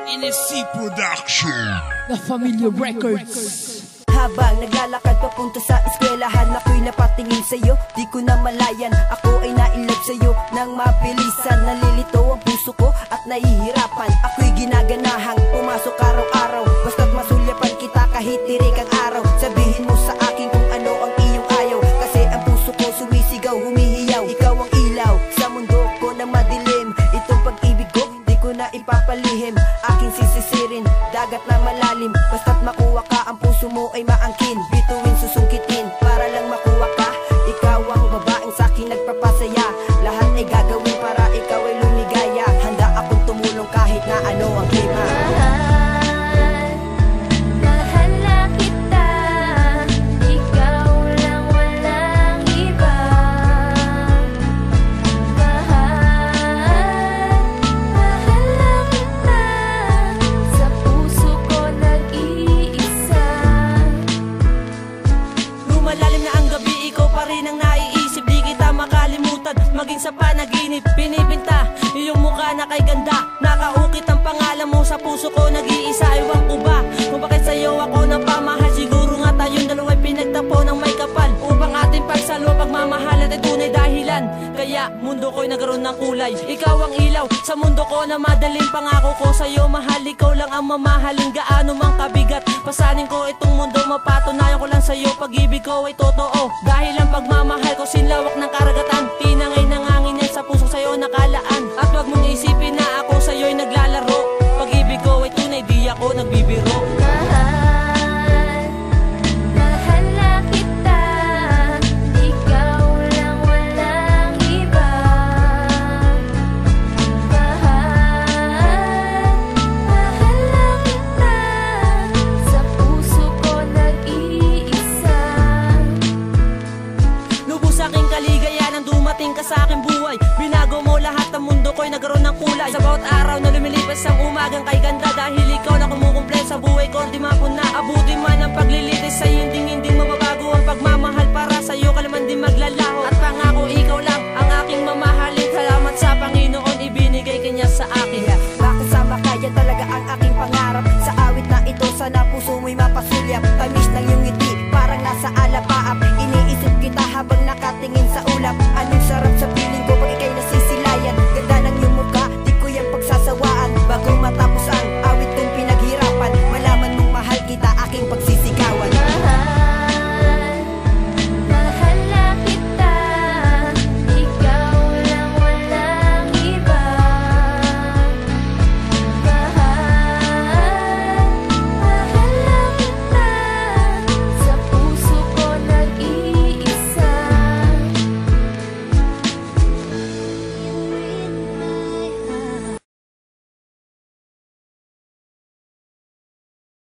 NSC Production, La Familia Records. Habang naglalakad papunta sa eskwelahan, ako'y napatingin sa'yo, di ko na malayan. Ako ay nailove sa'yo nang mabilisan. Nalilito ang puso ko at nahihirapan. Ako'y ginaganahang pumasok araw-araw, basta't masulyapan kita kahit tirik ang araw. Sabihin mo sa akin kung ano ang iyong ayaw, kasi ang puso ko sumisigaw, humihiyaw. Ikaw ang ilaw sa mundo ko na madilim. Itong pag-ibig ko di ko na ipapalihim. Aking sisisirin, dagat na malalim, basta't makuha ka, ang puso mo ay maangkin. Bituin, susungkitin, para lang makuha ka. Ikaw ang babaeng sa'kin nagpapasaya. Lahat ay gagawin para ikaw ay lumigaya. Handa akong tumulong kahit na ano ang klima. Mahal na kita, ikaw lang, walang iba. Mahal na kita, sa puso ko nag-iisa. Lumalalim na ang gabi, ikaw pa rin ang naiisip. Di kita makalimutan, maging sa panaginip. Pinipinta iyong mukha na kay ganda. Nakaukit ang pangalan mo sa puso ko, nag-iisa. Ewan ko ba kung bakit sa'yo ako napamahal. Siguro nga tayong dalawa'y pinagtapo ng may kapal, upang ating pagsalo, pagmamahalan ay tunay dahilan. Kaya mundo ko'y nagkaroon ng kulay. Ikaw ang ilaw sa mundo ko na madaling pangako ko sa'yo. Mahal, ikaw lang ang mamahalin, gaano mang kabigat. Pasanin ko itong mundo, mapatunayan ko lang sa'yo, pag-ibig ko ay totoo. Dahil ang pagmamahal ko sinlawak ng karagatan, tinangay nangangin yan sa puso sa'yo nakalaan. At wag mong isipin na ako sa'yo'y naglalaro, pag-ibig ko ay tunay, di ako nagbibiro. Mahal na kita, ikaw lang, walang iba. Mahal na kita, sa puso ko nag-iisa. Lubos aking kaligayahan nang dumating ka sa aking buhay. Binago mo lahat ng mundo ko'y nagkaroon ng kulay. Sa bawat araw na lumilipas ang umagang